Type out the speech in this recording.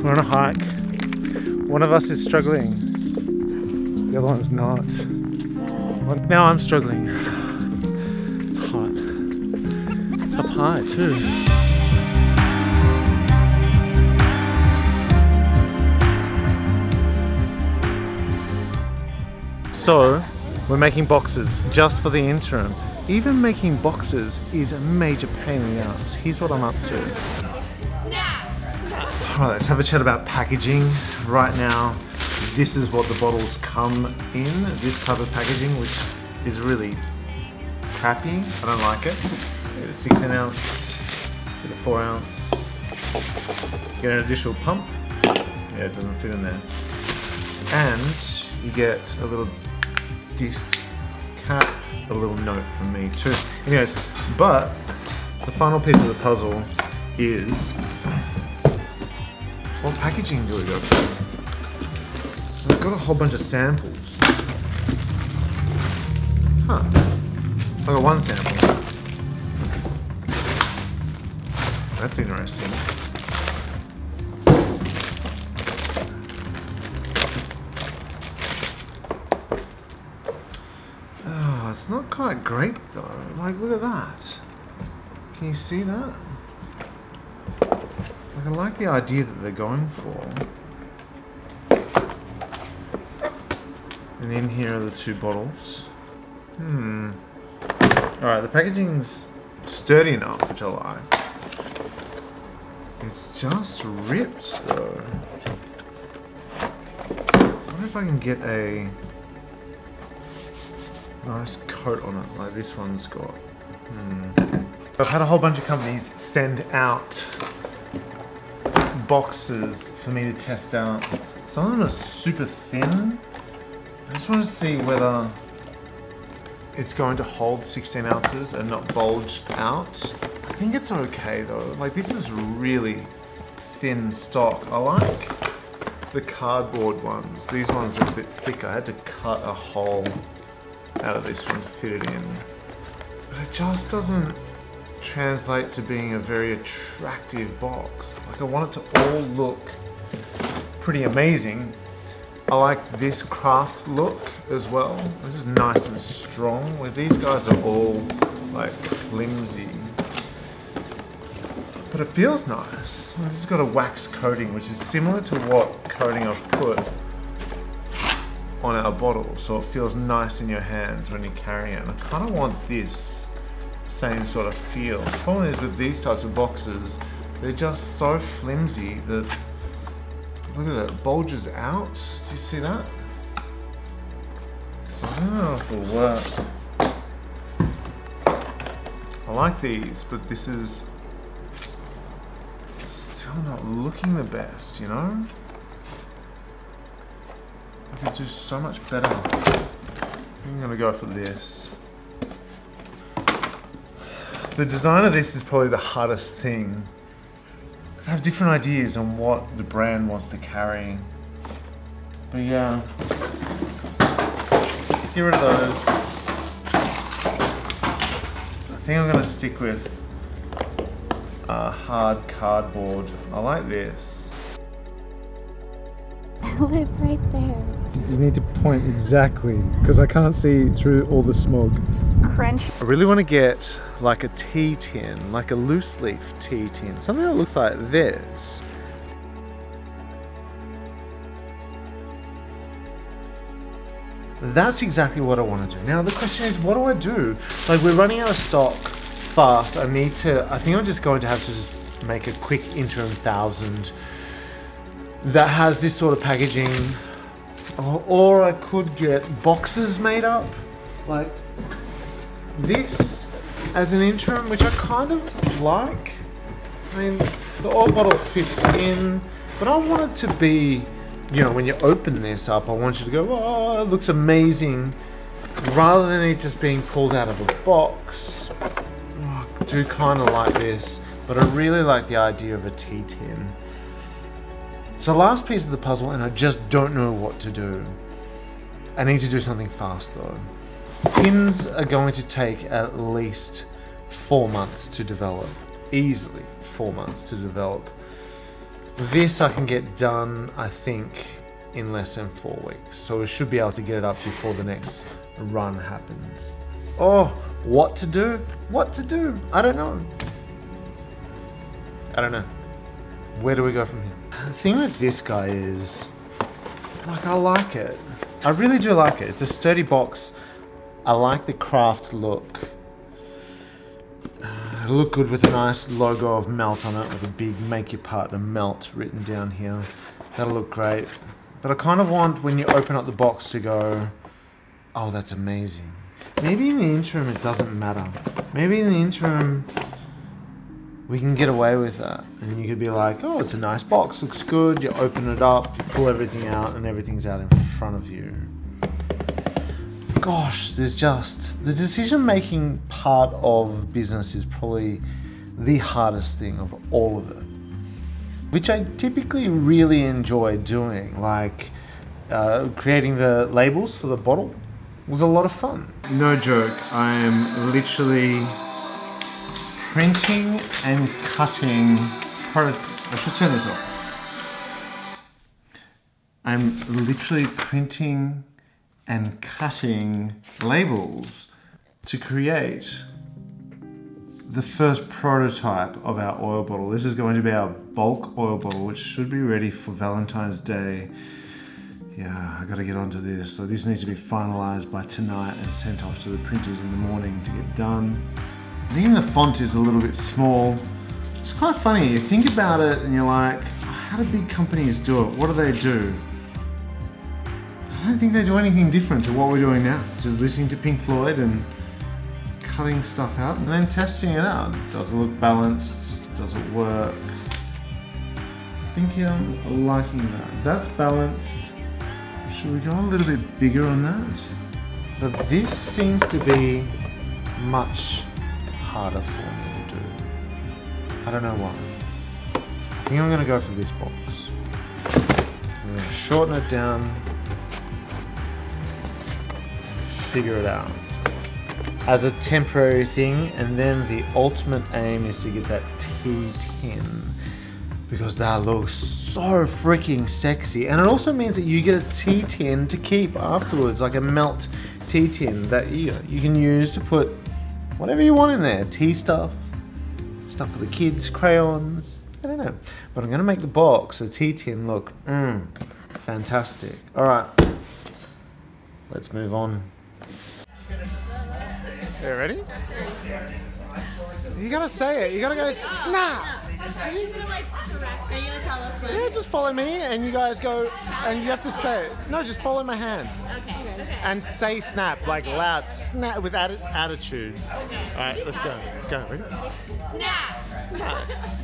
We're on a hike. One of us is struggling. The other one's not. Now I'm struggling. It's hot. It's up high too. So, we're making boxes just for the interim. Even making boxes is a major pain in the ass. Here's what I'm up to. Alright, let's have a chat about packaging. Right now, this is what the bottles come in, this type of packaging, which is really crappy. I don't like it. You get a 16 ounce, get a 4 ounce, get an additional pump. Yeah, it doesn't fit in there. And you get a little disc cap, a little note from me too. Anyways, but the final piece of the puzzle is, what packaging do we go for? I've got a whole bunch of samples. Huh. I got one sample. That's interesting. Oh, it's not quite great though. Like, look at that. Can you see that? Like, I like the idea that they're going for. And in here are the two bottles. Alright, the packaging's sturdy enough, which I like. It's just ripped though. I wonder if I can get a nice coat on it, like this one's got. I've had a whole bunch of companies send out boxes for me to test out. Some of them are super thin. I just want to see whether it's going to hold 16 ounces and not bulge out. I think it's okay though. Like, this is really thin stock. I like the cardboard ones. These ones are a bit thicker. I had to cut a hole out of this one to fit it in. But it just doesn't translate to being a very attractive box. Like, I want it to all look pretty amazing. I like this craft look as well. This is nice and strong. Where these guys are all like flimsy. But it feels nice. This has got a wax coating, which is similar to what coating I've put on our bottle. So it feels nice in your hands when you carry it. And I kind of want this same sort of feel. The problem is with these types of boxes, they're just so flimsy that, look at it, it bulges out. Do you see that? So I don't know if it'll work. I like these, but this is still not looking the best, you know? I could do so much better. I'm gonna go for this. The design of this is probably the hardest thing. I have different ideas on what the brand wants to carry. But yeah, let's get rid of those. I think I'm going to stick with hard cardboard. I like this. I live right there. You need to point exactly, because I can't see through all the smog. It's crunchy. I really want to get like a tea tin, like a loose leaf tea tin, something that looks like this. That's exactly what I want to do. Now the question is, what do I do? Like, we're running out of stock fast. I think I'm just going to have to just make a quick interim 1000 that has this sort of packaging. Or I could get boxes made up like this as an interim, which I kind of like. I mean, the oil bottle fits in, but I want it to be, you know, when you open this up, I want you to go, oh, it looks amazing, rather than it just being pulled out of a box. Oh, I do kind of like this, but I really like the idea of a tea tin. So the last piece of the puzzle, and I just don't know what to do. I need to do something fast though. Tins are going to take at least 4 months to develop. Easily 4 months to develop. This I can get done, I think, in less than 4 weeks. So we should be able to get it up before the next run happens. Oh, what to do? What to do? I don't know. I don't know. Where do we go from here? The thing with this guy is, like, I like it. I really do like it. It's a sturdy box. I like the craft look. It'll look good with a nice logo of Melt on it with a big "Make Your Partner Melt" written down here. That'll look great. But I kind of want, when you open up the box, to go, oh, that's amazing. Maybe in the interim it doesn't matter. Maybe in the interim we can get away with that. And you could be like, oh, it's a nice box, looks good. You open it up, you pull everything out, and everything's out in front of you. Gosh, there's just, the decision-making part of business is probably the hardest thing of all of it, which I typically really enjoy doing. Like creating the labels for the bottle was a lot of fun. No joke, I am literally printing and cutting. I should turn this off. I'm literally printing and cutting labels to create the first prototype of our oil bottle. This is going to be our bulk oil bottle, which should be ready for Valentine's Day. Yeah, I gotta get onto this. So this needs to be finalized by tonight and sent off to the printers in the morning to get done. I think the font is a little bit small. It's quite funny, you think about it and you're like, how do big companies do it? What do they do? I don't think they do anything different to what we're doing now. Just listening to Pink Floyd and cutting stuff out and then testing it out. Does it look balanced? Does it work? I think I'm liking that. That's balanced. Should we go a little bit bigger on that? But this seems to be much harder for me to do. I don't know why. I think I'm going to go for this box. I'm going to shorten it down. Figure it out as a temporary thing, and then the ultimate aim is to get that T10 because that looks so freaking sexy, and it also means that you get a T10 to keep afterwards, like a Melt T10 that you can use to put whatever you want in there. Tea stuff for the kids, crayons, I don't know, but I'm gonna make the box, the T10, look fantastic. All right, let's move on. You ready? You gotta say it. You gotta go snap. Are you gonna like correct? Are you gonna tell us when? Yeah, just follow me, and you guys go, and you have to say it. No, just follow my hand. Okay. And say snap, like loud, snap with attitude. Okay. All right, let's go. Go. Ready? Snap. Nice.